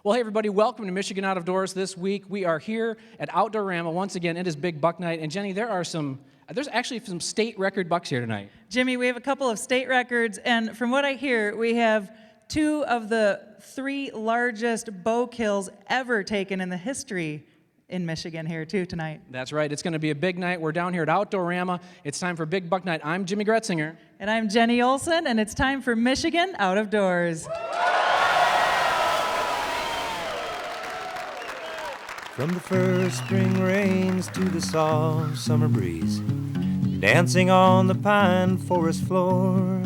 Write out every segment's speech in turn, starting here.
Well, hey, everybody, welcome to Michigan Out of Doors this week. We are here at Outdorama. Once again, it is Big Buck Night. And Jenny, there's actually some state record bucks here tonight. Jimmy, we have a couple of state records, and from what I hear, we have 2 of the 3 largest bow kills ever taken in the history in Michigan here, too, tonight. That's right. It's going to be a big night. We're down here at Outdorama. It's time for Big Buck Night. I'm Jimmy Gretzinger. And I'm Jenny Olson, and it's time for Michigan Out of Doors. From the first spring rains to the soft summer breeze, dancing on the pine forest floor,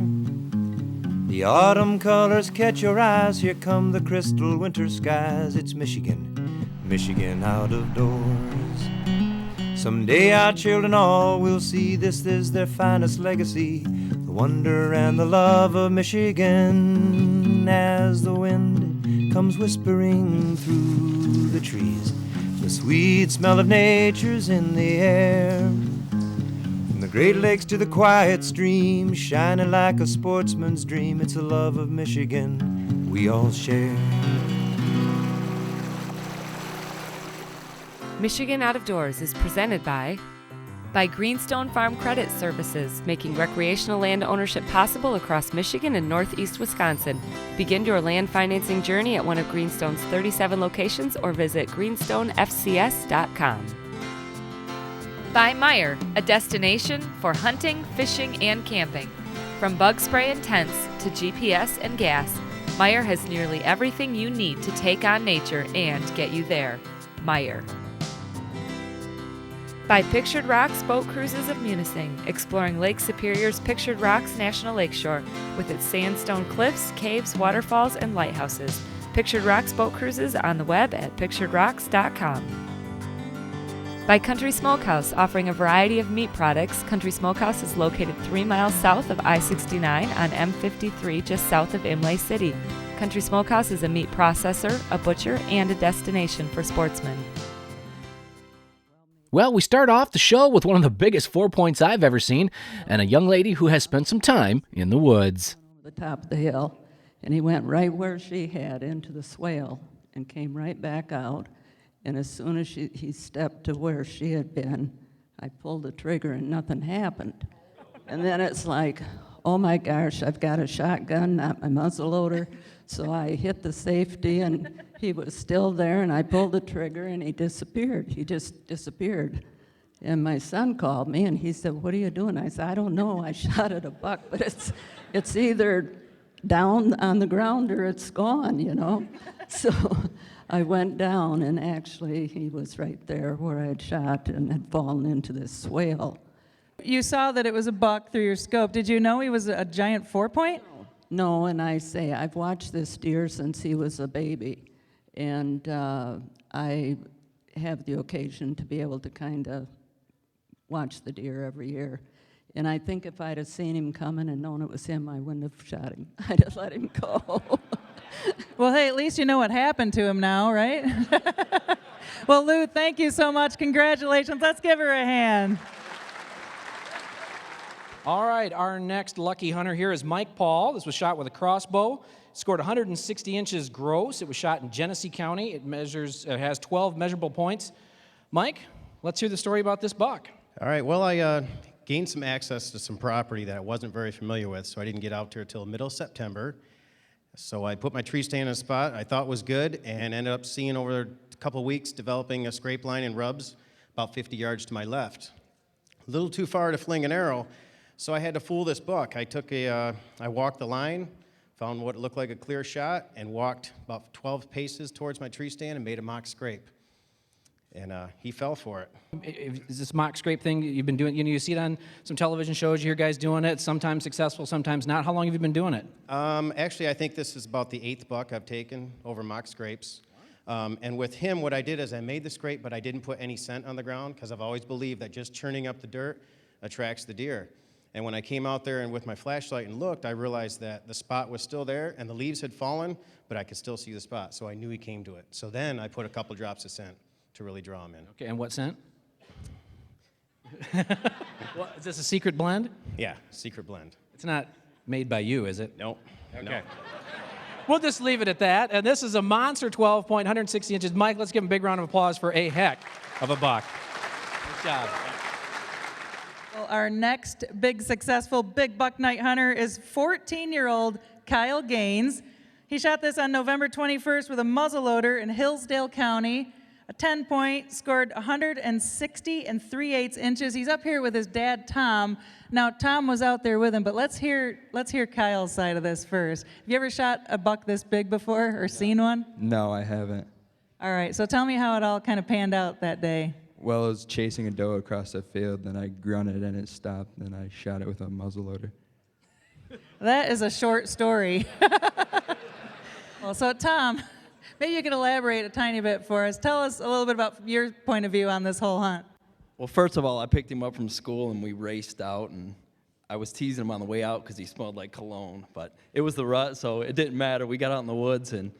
the autumn colors catch your eyes. Here come the crystal winter skies. It's Michigan, Michigan out of doors. Someday our children all will see this is their finest legacy, the wonder and the love of Michigan. As the wind comes whispering through the trees, the sweet smell of nature's in the air. From the Great Lakes to the quiet stream, shining like a sportsman's dream, it's a love of Michigan we all share. Michigan Out of Doors is presented by Greenstone Farm Credit Services, making recreational land ownership possible across Michigan and northeast Wisconsin. Begin your land financing journey at one of Greenstone's 37 locations or visit greenstonefcs.com. By Meijer, a destination for hunting, fishing, and camping. From bug spray and tents to GPS and gas, Meijer has nearly everything you need to take on nature and get you there. Meijer. By Pictured Rocks Boat Cruises of Munising, exploring Lake Superior's Pictured Rocks National Lakeshore with its sandstone cliffs, caves, waterfalls, and lighthouses. Pictured Rocks Boat Cruises on the web at picturedrocks.com. By Country Smokehouse, offering a variety of meat products. Country Smokehouse is located 3 miles south of I-69 on M53 just south of Imlay City. Country Smokehouse is a meat processor, a butcher, and a destination for sportsmen. Well, we start off the show with one of the biggest 4 points I've ever seen, and a young lady who has spent some time in the woods. The top of the hill, and he went right where she had into the swale and came right back out. And as soon as he stepped to where she had been, I pulled the trigger and nothing happened. And then it's like, oh my gosh, I've got a shotgun, not my muzzle loader. So I hit the safety, and he was still there, and I pulled the trigger, and he disappeared. He just disappeared. And my son called me, and he said, what are you doing? I said, I don't know. I shot at a buck, but it's either down on the ground or it's gone, you know. So I went down, and actually he was right there where I had shot and had fallen into this swale. You saw that it was a buck through your scope. Did you know he was a giant 4-point? No, and I say, I've watched this deer since he was a baby, and I have the occasion to be able to kind of watch the deer every year. And I think if I'd have seen him coming and known it was him, I wouldn't have shot him. I'd have let him go. Well, hey, at least you know what happened to him now, right? Well, Lou, thank you so much. Congratulations. Let's give her a hand. All right, our next lucky hunter here is Mike Paul. This was shot with a crossbow. Scored 160 inches gross. It was shot in Genesee County. It has 12 measurable points. Mike, let's hear the story about this buck. All right, well, I gained some access to some property that I wasn't very familiar with, so I didn't get out there till middle of September. So I put my tree stand in a spot I thought was good and ended up seeing over a couple of weeks developing a scrape line and rubs about 50 yards to my left. A little too far to fling an arrow, so I had to fool this buck. I walked the line, found what looked like a clear shot, and walked about 12 paces towards my tree stand and made a mock scrape. And he fell for it. Is this mock scrape thing you've been doing? You see it on some television shows, you hear guys doing it, sometimes successful, sometimes not. How long have you been doing it? Actually, I think this is about the 8th buck I've taken over mock scrapes. And with him, what I did is I made the scrape, but I didn't put any scent on the ground because I've always believed that just churning up the dirt attracts the deer. And when I came out there and with my flashlight and looked, I realized that the spot was still there and the leaves had fallen, but I could still see the spot, so I knew he came to it. So then I put a couple drops of scent to really draw him in. Okay, and what scent? What, is this a secret blend? Yeah, secret blend. It's not made by you, is it? Nope. Okay. No. We'll just leave it at that. And this is a monster 12 point, 160 inches. Mike, let's give him a big round of applause for a heck of a buck. Good job. Well, our next big successful big buck night hunter is 14-year-old Kyle Gaines. He shot this on November 21st with a muzzleloader in Hillsdale County. A 10-point, scored 160 3/8 inches. He's up here with his dad, Tom. Now, Tom was out there with him, but let's hear Kyle's side of this first. Have you ever shot a buck this big before or seen one? No, I haven't. All right, so tell me how it all kind of panned out that day. Well, I was chasing a doe across the field, then I grunted and it stopped, then I shot it with a muzzleloader. That is a short story. Well, so Tom, maybe you could elaborate a tiny bit for us. Tell us a little bit about your point of view on this whole hunt. Well, first of all, I picked him up from school and we raced out, and I was teasing him on the way out because he smelled like cologne, but it was the rut, so it didn't matter. We got out in the woods and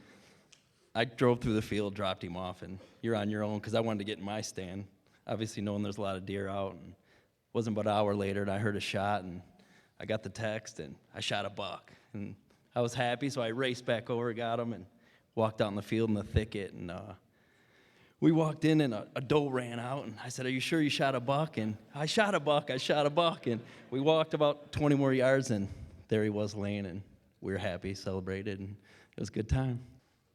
I drove through the field, dropped him off, and you're on your own because I wanted to get in my stand, obviously knowing there's a lot of deer out. And it wasn't but an hour later and I heard a shot and I got the text and I shot a buck. And I was happy, so I raced back over, got him, and walked out in the field in the thicket. And we walked in and a doe ran out, and I said, "Are you sure you shot a buck?" And I shot a buck. And we walked about 20 more yards, and there he was laying, and we were happy, celebrated, and it was a good time.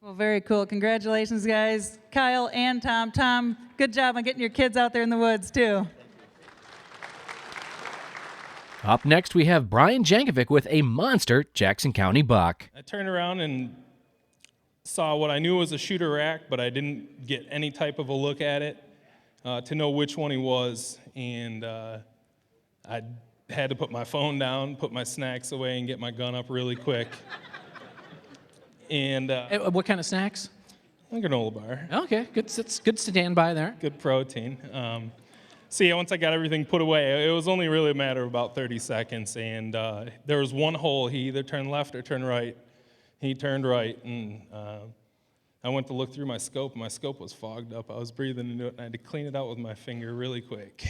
Well, very cool. Congratulations, guys. Kyle and Tom. Tom, good job on getting your kids out there in the woods, too. Up next, we have Brian Jankovic with a monster Jackson County buck. I turned around and saw what I knew was a shooter rack, but I didn't get any type of a look at it to know which one he was. And I had to put my phone down, put my snacks away, and get my gun up really quick. And What kind of snacks? a granola bar. Okay, good. It's good standby there. Good protein. So yeah, once I got everything put away, it was only really a matter of about 30 seconds, and there was one hole. He either turned left or turned right. He turned right, and I went to look through my scope, and my scope was fogged up. I was breathing into it, and I had to clean it out with my finger really quick.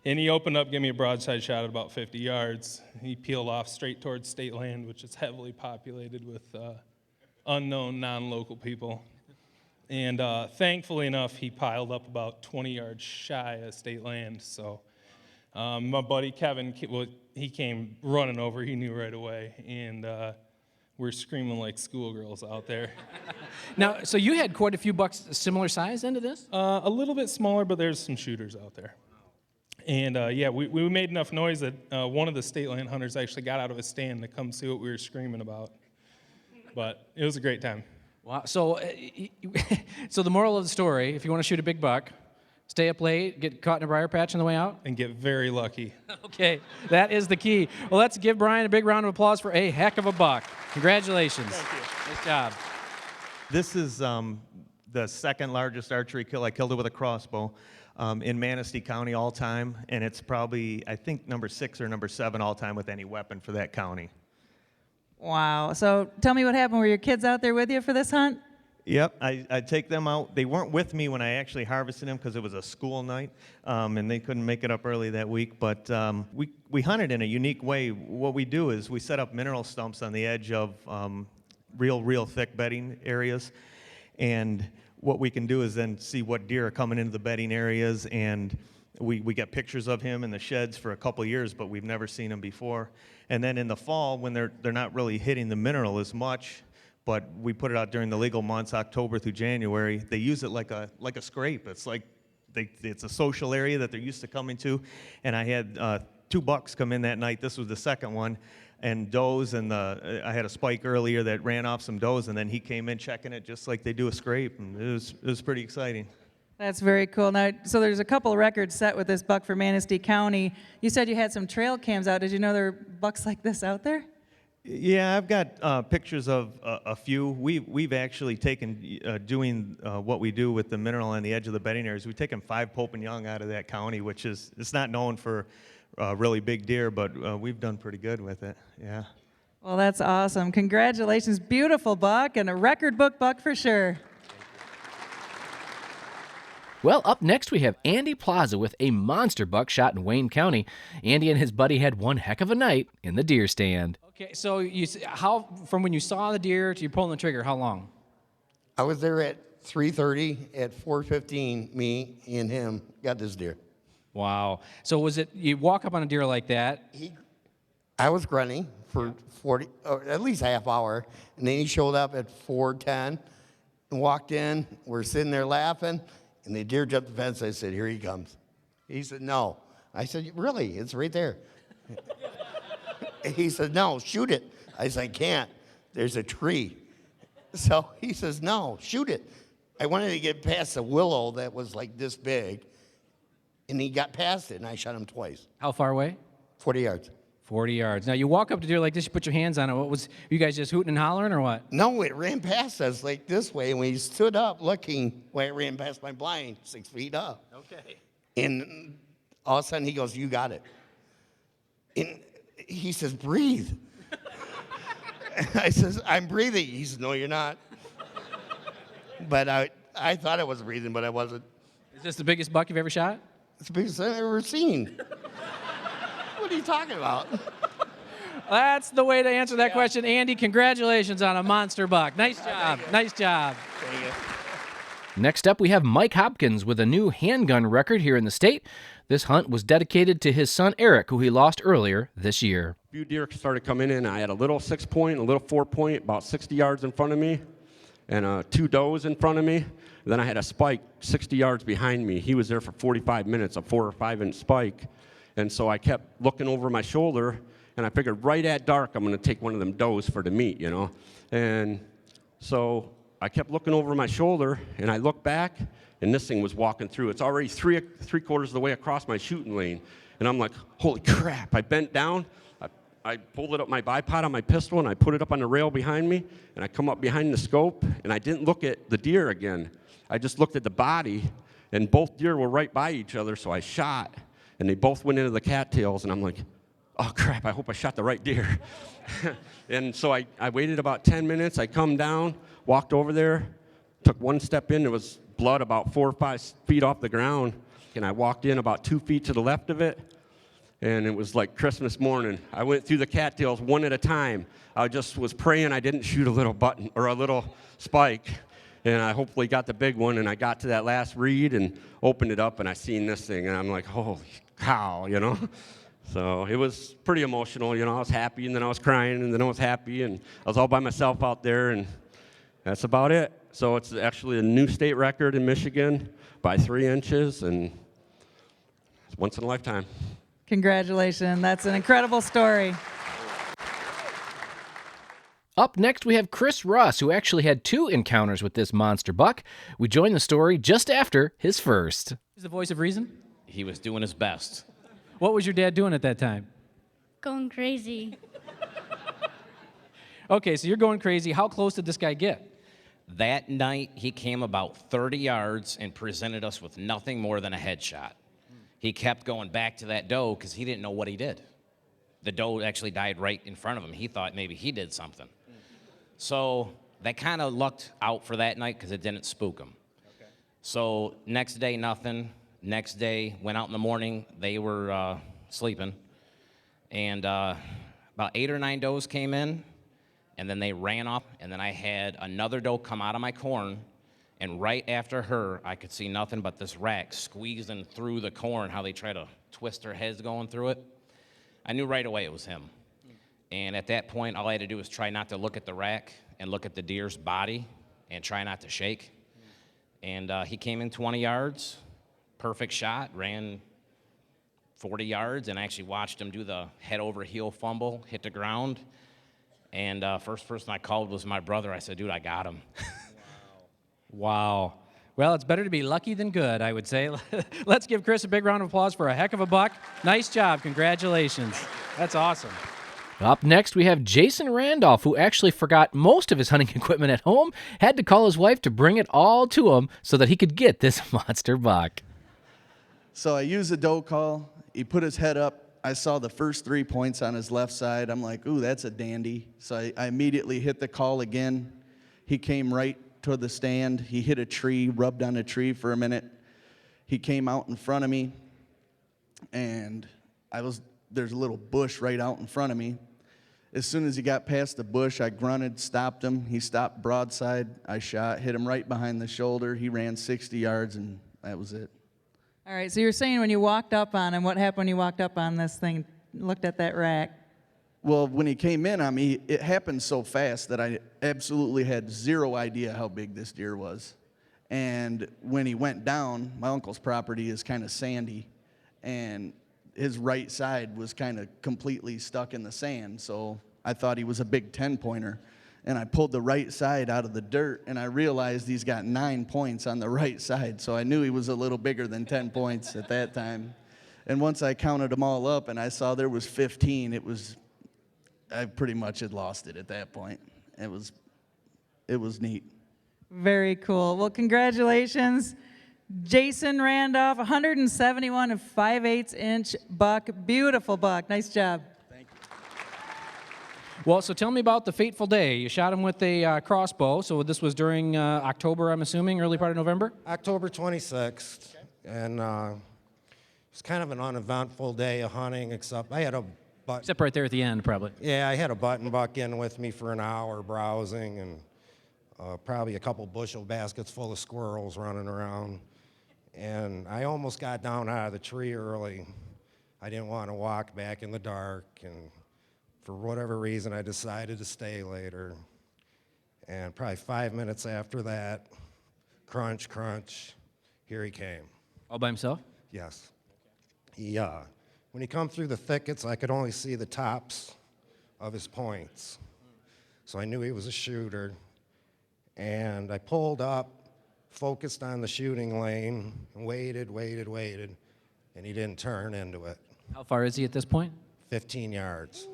And he opened up, gave me a broadside shot at about 50 yards. He peeled off straight towards state land, which is heavily populated with unknown, non-local people. And thankfully enough, he piled up about 20 yards shy of state land. So my buddy Kevin, he came running over. He knew right away. And we're screaming like schoolgirls out there. Now, so you had quite a few bucks similar size into this? A little bit smaller, but there's some shooters out there. And yeah, we made enough noise that one of the state land hunters actually got out of his stand to come see what we were screaming about. But it was a great time. Wow. So, so the moral of the story, if you want to shoot a big buck, stay up late, get caught in a briar patch on the way out. And get very lucky. Okay, that is the key. Well, let's give Brian a big round of applause for a heck of a buck. Congratulations. Thank you. Nice job. This is the second largest archery kill. I killed it with a crossbow in Manistee County all time, and it's probably, I think, number 6 or number 7 all time with any weapon for that county. Wow. So tell me what happened. Were your kids out there with you for this hunt? Yep, I take them out. They weren't with me when I actually harvested them because it was a school night, and they couldn't make it up early that week. But we hunted in a unique way. What we do is we set up mineral stumps on the edge of real thick bedding areas, and what we can do is then see what deer are coming into the bedding areas, and we get pictures of him in the sheds for a couple of years, but we've never seen him before. And then in the fall, when they're not really hitting the mineral as much, but we put it out during the legal months, October through January, they use it like a scrape. It's like it's a social area that they're used to coming to. And I had 2 bucks come in that night. This was the second one. And does, and I had a spike earlier that ran off some does, and then he came in checking it just like they do a scrape, and it was pretty exciting. That's very cool. Now, so there's a couple of records set with this buck for Manistee County. You said you had some trail cams out. Did you know there were bucks like this out there? Yeah, I've got pictures of a few. We've actually taken, doing what we do with the mineral on the edge of the bedding areas, we've taken 5 Pope and Young out of that county, which is, it's not known for really big deer, but we've done pretty good with it, yeah. Well, that's awesome. Congratulations. Beautiful buck and a record book buck for sure. Well, up next we have Andy Plaza with a monster buck shot in Wayne County. Andy and his buddy had one heck of a night in the deer stand. Okay, so from when you saw the deer to you pulling the trigger, how long? I was there at 3:30. At 4:15, me and him got this deer. Wow. So was it, you walk up on a deer like that? I was grunting for 40, or at least a half hour, and then he showed up at 4:10 and walked in. We're sitting there laughing, and the deer jumped the fence. I said, "Here he comes." He said, "No." I said, "Really? It's right there." He said, "No, shoot it." I said, "I can't. There's a tree." So he says, "No, shoot it." I wanted to get past a willow that was like this big, and he got past it, and I shot him twice. How far away? 40 yards. 40 yards. Now, you walk up to deer like this, you put your hands on it. You guys just hooting and hollering or what? No, it ran past us like this way, and we stood up looking when it ran past my blind, 6 feet up. Okay. And all of a sudden, he goes, "You got it." And he says, "Breathe." I says, "I'm breathing." He says, "No, you're not." But I thought I was breathing, but I wasn't. Is this the biggest buck you've ever shot? It's the biggest I've ever seen. What are you talking about? That's the way to answer that question. Andy, congratulations on a monster buck. Nice job. Nice job. Thank you. Next up, we have Mike Hopkins with a new handgun record here in the state. This hunt was dedicated to his son Eric, who he lost earlier this year. A few deer started coming in. I had a little 6-point, a little 4-point, about 60 yards in front of me, and 2 does in front of me. Then I had a spike 60 yards behind me. He was there for 45 minutes, a 4 or 5-inch spike. And so I kept looking over my shoulder, and I figured right at dark I'm going to take one of them does for the meat, you know. And so I kept looking over my shoulder, and I looked back, and this thing was walking through. It's already three-quarters of the way across my shooting lane. And I'm like, holy crap. I bent down. I pulled it up my bipod on my pistol, and I put it up on the rail behind me, and I come up behind the scope, and I didn't look at the deer again. I just looked at the body, and both deer were right by each other, so I shot. And they both went into the cattails, and I'm like, oh, crap, I hope I shot the right deer. And so I waited about 10 minutes. I come down, walked over there, took one step in. There was blood about 4 or 5 feet off the ground. And I walked in about 2 feet to the left of it, and it was like Christmas morning. I went through the cattails one at a time. I just was praying I didn't shoot a little button or a little spike. And I hopefully got the big one, and I got to that last reed and opened it up, and I seen this thing, and I'm like, holy cow, you know? So it was pretty emotional, you know. I was happy, and then I was crying, and then I was happy, and I was all by myself out there, and that's about it. So it's actually a new state record in Michigan by 3 inches, and it's once in a lifetime. Congratulations. That's an incredible story. Up next, we have Chris Russ, who actually had 2 encounters with this monster buck. We join the story just after his first. Is the voice of reason? He was doing his best. What was your dad doing at that time? Going crazy. Okay, so you're going crazy. How close did this guy get? That night, he came about 30 yards and presented us with nothing more than a headshot. He kept going back to that doe because he didn't know what he did. The doe actually died right in front of him. He thought maybe he did something. So that kind of lucked out for that night because it didn't spook him. Okay. So next day, nothing. Next day, went out in the morning. They were sleeping. And about 8 or 9 does came in, and then they ran off. And then I had another doe come out of my corn. And right after her, I could see nothing but this rack squeezing through the corn, how they try to twist their heads going through it. I knew right away it was him. And at that point, all I had to do was try not to look at the rack and look at the deer's body and try not to shake. And he came in 20 yards, perfect shot, ran 40 yards, and I actually watched him do the head over heel fumble, hit the ground. And first person I called was my brother. I said, dude, I got him. Wow. Well, it's better to be lucky than good, I would say. Let's give Chris a big round of applause for a heck of a buck. Nice job. Congratulations. That's awesome. Up next, we have Jason Randolph, who actually forgot most of his hunting equipment at home, had to call his wife to bring it all to him so that he could get this monster buck. So I used a doe call. He put his head up. I saw the first 3 points on his left side. I'm like, ooh, that's a dandy. So I immediately hit the call again. He came right toward the stand. He hit a tree, rubbed on a tree for a minute. He came out in front of me, and there's a little bush right out in front of me. As soon as he got past the bush, I grunted, stopped him. He stopped broadside. I shot, hit him right behind the shoulder. He ran 60 yards, and that was it. All right, so you're saying when you walked up on him, what happened when you walked up on this thing, looked at that rack? Well, when he came in on me, it happened so fast that I absolutely had zero idea how big this deer was. And when he went down, my uncle's property is kind of sandy, and his right side was kind of completely stuck in the sand, so I thought he was a big 10-pointer. And I pulled the right side out of the dirt, and I realized he's got 9 points on the right side, so I knew he was a little bigger than 10 points at that time. And once I counted them all up and I saw there was 15, I pretty much had lost it at that point. It was neat. Very cool. Well, congratulations. Jason Randolph, 171 and 5/8" buck. Beautiful buck. Nice job. Well, so tell me about the fateful day. You shot him with a crossbow, so this was during October, I'm assuming, early part of November? October 26th, and it was kind of an uneventful day of hunting, except I had a Except right there at the end, probably. Yeah, I had a button buck in with me for an hour browsing, and probably a couple bushel baskets full of squirrels running around. And I almost got down out of the tree early. I didn't want to walk back in the dark, and for whatever reason, I decided to stay later. And probably 5 minutes after that, crunch, crunch, here he came. All by himself? Yes. When he come through the thickets, I could only see the tops of his points. So I knew he was a shooter. And I pulled up, focused on the shooting lane, and waited, and he didn't turn into it. How far is he at this point? 15 yards.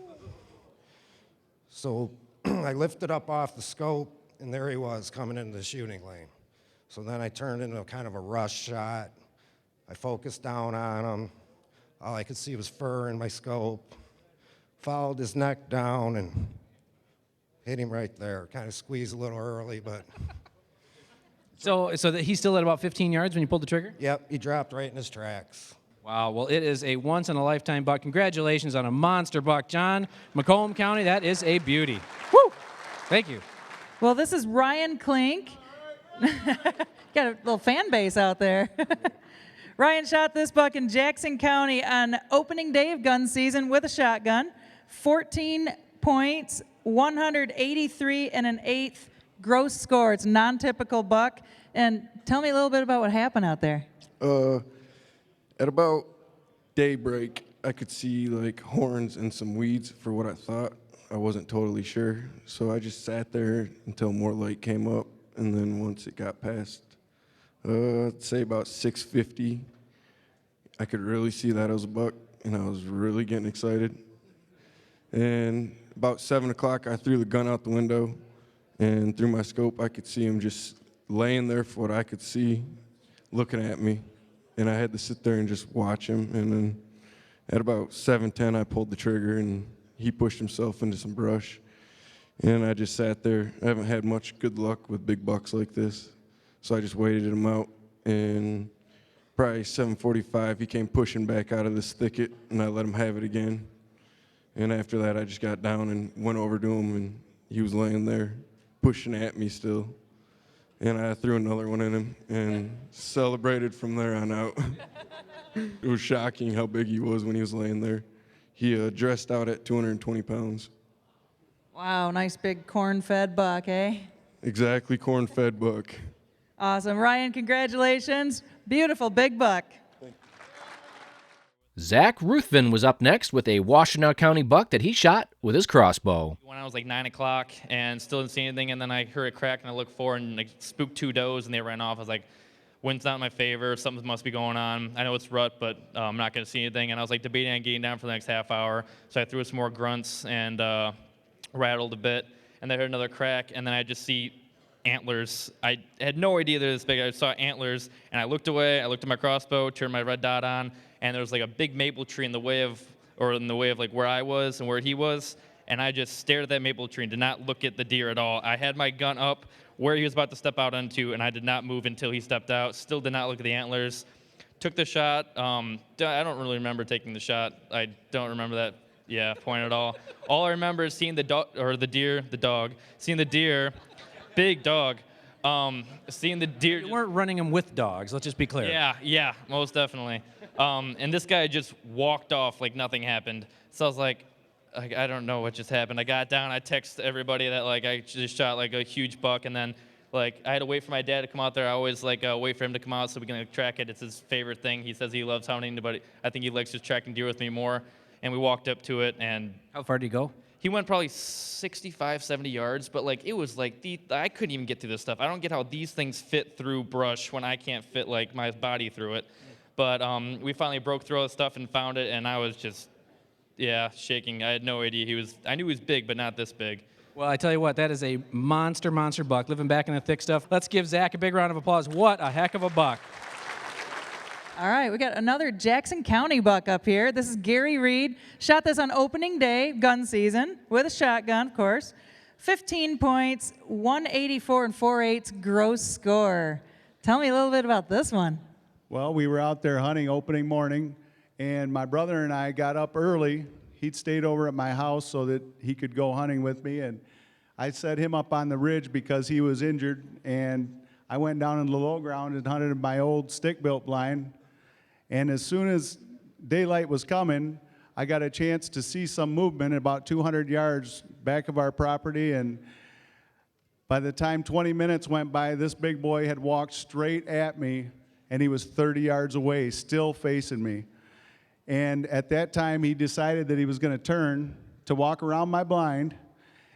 So I lifted up off the scope, and there he was coming into the shooting lane. So then I turned into kind of a rush shot. I focused down on him. All I could see was fur in my scope. Followed his neck down and hit him right there. Kind of squeezed a little early, but. So that he's still at about 15 yards when you pulled the trigger? Yep, he dropped right in his tracks. Wow, well, it is a once-in-a-lifetime buck. Congratulations on a monster buck, John. Macomb County, that is a beauty. Woo! Thank you. Well, this is Ryan Klink. Got a little fan base out there. Ryan shot this buck in Jackson County on opening day of gun season with a shotgun. 14 points, 183 and an eighth gross score. It's a non-typical buck. And tell me a little bit about what happened out there. At about daybreak, I could see like horns and some weeds for what I thought. I wasn't totally sure, so I just sat there until more light came up, and then once it got past, I'd say about 6:50, I could really see that it was a buck, and I was really getting excited. And about 7 o'clock, I threw the gun out the window, and through my scope, I could see him just laying there for what I could see, looking at me. And I had to sit there and just watch him. And then at about 7:10, I pulled the trigger, and he pushed himself into some brush. And I just sat there. I haven't had much good luck with big bucks like this, so I just waited him out. And probably 7:45, he came pushing back out of this thicket, and I let him have it again. And after that, I just got down and went over to him, and he was laying there pushing at me still. And I threw another one in him and celebrated from there on out. It was shocking how big he was when he was laying there. He dressed out at 220 pounds. Wow, nice big corn-fed buck, eh? Exactly, corn-fed buck. Awesome. Ryan, congratulations. Beautiful big buck. Zach Ruthven was up next with a Washtenaw County buck that he shot with his crossbow. When I was like 9 o'clock and still didn't see anything, and then I heard a crack and I looked forward and like spooked 2 does and they ran off. I was like, wind's not in my favor, something must be going on. I know it's rut, but I'm not going to see anything. And I was like debating on getting down for the next half hour. So I threw some more grunts and rattled a bit. And then I heard another crack, and then I just see antlers. I had no idea they're this big. I saw antlers, and I looked away. I looked at my crossbow, turned my red dot on, and there was like a big maple tree in the way of like where I was and where he was. And I just stared at that maple tree and did not look at the deer at all. I had my gun up where he was about to step out onto, and I did not move until he stepped out. Still did not look at the antlers. took the shot. I don't really remember taking the shot. I don't remember that point at all. All I remember is seeing seeing the deer, big dog, seeing the deer. You weren't running him with dogs, let's just be clear. Yeah, most definitely. And this guy just walked off like nothing happened. So I was like, I don't know what just happened. I got down, I texted everybody that like I just shot like a huge buck, and then like I had to wait for my dad to come out there. I always like wait for him to come out so we can like, track it. It's his favorite thing. He says he loves hunting, but I think he likes just tracking deer with me more. And we walked up to it, and how far did he go? He went probably 65, 70 yards, but like it was like I couldn't even get through this stuff. I don't get how these things fit through brush when I can't fit like my body through it. But we finally broke through all the stuff and found it, and I was just shaking. I had no idea I knew he was big, but not this big. Well, I tell you what, that is a monster buck, living back in the thick stuff. Let's give Zach a big round of applause. What a heck of a buck. All right, we got another Jackson County buck up here. This is Gary Reed. Shot this on opening day, gun season, with a shotgun, of course. 15 points, 184 and 4/8 gross score. Tell me a little bit about this one. Well, we were out there hunting opening morning, and my brother and I got up early. He'd stayed over at my house so that he could go hunting with me, and I set him up on the ridge because he was injured, and I went down into the low ground and hunted my old stick-built blind. And as soon as daylight was coming, I got a chance to see some movement about 200 yards back of our property, and by the time 20 minutes went by, this big boy had walked straight at me, and he was 30 yards away, still facing me. And at that time, he decided that he was going to turn to walk around my blind,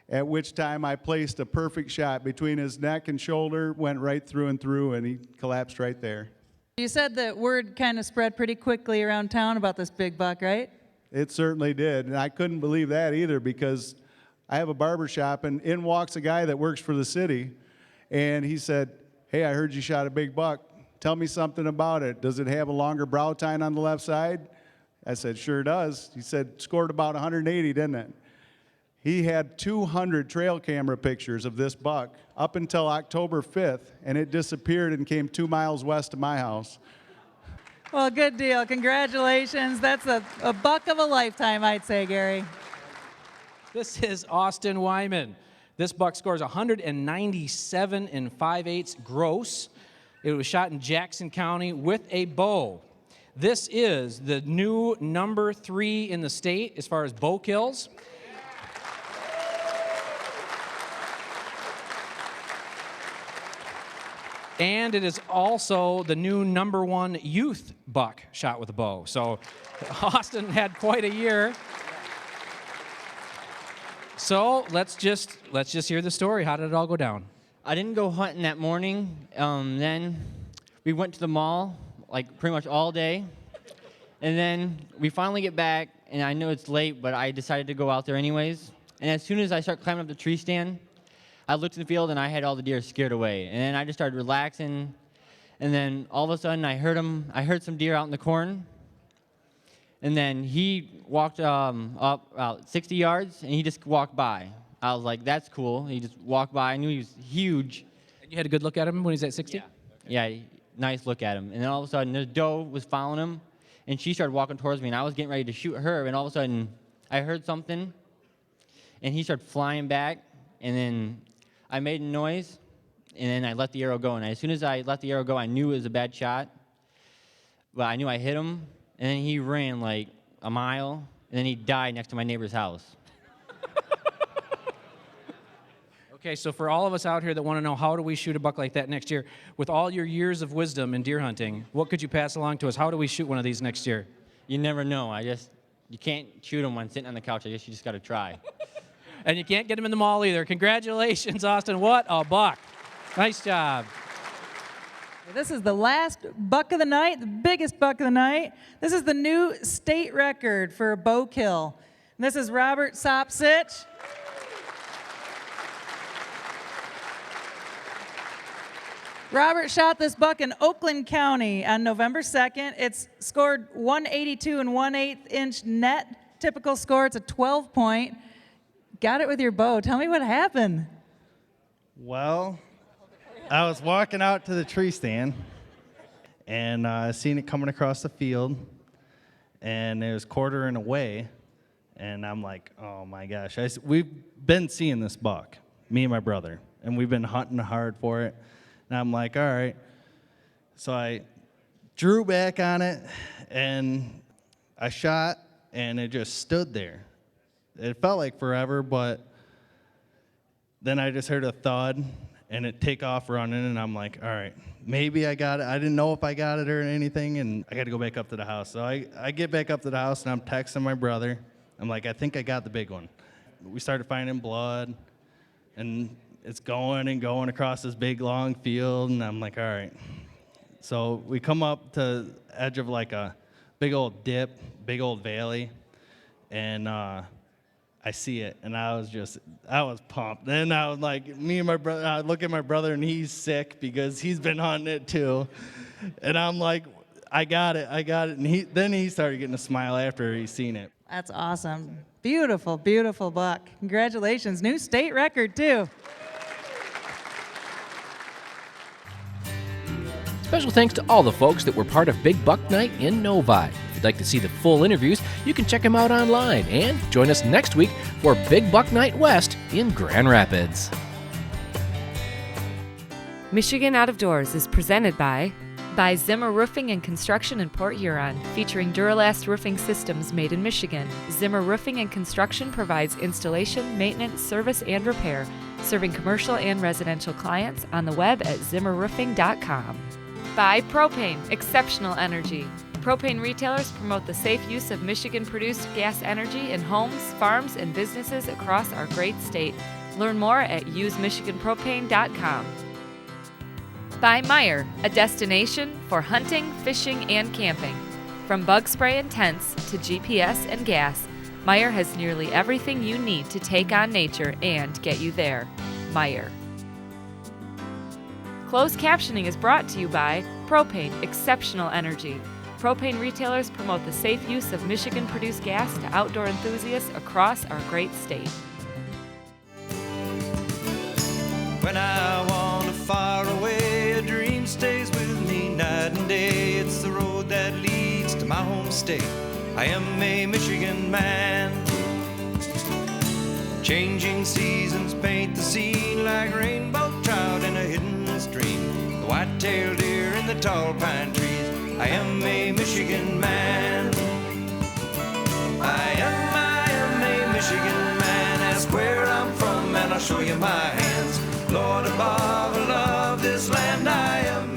at which time I placed a perfect shot between his neck and shoulder, went right through and through, and he collapsed right there. You said that word kind of spread pretty quickly around town about this big buck, right? It certainly did, and I couldn't believe that either because I have a barbershop, and in walks a guy that works for the city, and he said, "Hey, I heard you shot a big buck. Tell me something about it. Does it have a longer brow tine on the left side?" I said, "Sure does." He said, "Scored about 180, didn't it?" He had 200 trail camera pictures of this buck up until October 5th, and it disappeared and came 2 miles west of my house. Well, good deal. Congratulations. That's a buck of a lifetime, I'd say, Gary. This is Austin Wyman. This buck scores 197 and 5/8 gross. It was shot in Jackson County with a bow. This is the new number 3 in the state as far as bow kills. And it is also the new number 1 youth buck shot with a bow. So Austin had quite a year. So let's just hear the story. How did it all go down? I didn't go hunting that morning. Then we went to the mall, like pretty much all day. And then we finally get back, and I know it's late, but I decided to go out there anyways. And as soon as I start climbing up the tree stand, I looked in the field, and I had all the deer scared away. And then I just started relaxing. And then all of a sudden, I heard some deer out in the corn. And then he walked up about 60 yards, and he just walked by. I was like, that's cool. He just walked by. I knew he was huge. And you had a good look at him when he's at 60? Yeah, nice look at him. And then all of a sudden, the doe was following him, and she started walking towards me, and I was getting ready to shoot her, and all of a sudden, I heard something, and he started flying back, and then I made a noise, and then I let the arrow go. And as soon as I let the arrow go, I knew it was a bad shot, but I knew I hit him, and then he ran like a mile, and then he died next to my neighbor's house. Okay, so for all of us out here that want to know how do we shoot a buck like that next year, with all your years of wisdom in deer hunting, what could you pass along to us? How do we shoot one of these next year? You never know. You can't shoot them when sitting on the couch. I guess you just got to try. And you can't get them in the mall either. Congratulations, Austin. What a buck. Nice job. This is the last buck of the night, the biggest buck of the night. This is the new state record for a bow kill. And this is Robert Sopsich. Robert shot this buck in Oakland County on November 2nd. It's scored 182 and 1/8 inch net. Typical score, it's a 12-point. Got it with your bow. Tell me what happened. Well, I was walking out to the tree stand, and I seen it coming across the field, and it was quartering away, and I'm like, oh my gosh. We've been seeing this buck, me and my brother, and we've been hunting hard for it, and I'm like, all right. So I drew back on it, and I shot, and it just stood there. It felt like forever, but then I just heard a thud, and it take off running, and I'm like, all right, maybe I got it. I didn't know if I got it or anything, and I got to go back up to the house. So I get back up to the house, and I'm texting my brother. I'm like, I think I got the big one. We started finding blood, and it's going and going across this big, long field, and I'm like, all right. So we come up to the edge of like a big old dip, big old valley, and I see it, and I was pumped. Then I was like, me and my brother, I look at my brother, and he's sick because he's been hunting it too. And I'm like, I got it. And then he started getting a smile after he seen it. That's awesome. Beautiful, beautiful buck. Congratulations. New state record, too. Special thanks to all the folks that were part of Big Buck Night in Novi. If you'd like to see the full interviews, you can check them out online. And join us next week for Big Buck Night West in Grand Rapids. Michigan Out of Doors is presented by Zimmer Roofing and Construction in Port Huron, featuring Duralast roofing systems made in Michigan. Zimmer Roofing and Construction provides installation, maintenance, service, and repair, serving commercial and residential clients on the web at zimmerroofing.com. By Propane, exceptional energy. Propane retailers promote the safe use of Michigan-produced gas energy in homes, farms, and businesses across our great state. Learn more at usemichiganpropane.com. By Meyer, a destination for hunting, fishing, and camping. From bug spray and tents to GPS and gas, Meyer has nearly everything you need to take on nature and get you there. Meyer. Closed captioning is brought to you by Propane, exceptional energy. Propane retailers promote the safe use of Michigan-produced gas to outdoor enthusiasts across our great state. When I wander far away, a dream stays with me night and day. It's the road that leads to my home state. I am a Michigan man. Changing seasons paint the scene like rainbow trout in a hidden stream. The white-tailed deer in the tall pine trees. I am a Michigan man. I am a Michigan man. Ask where I'm from and I'll show you my hands. Lord above, I love this land. I am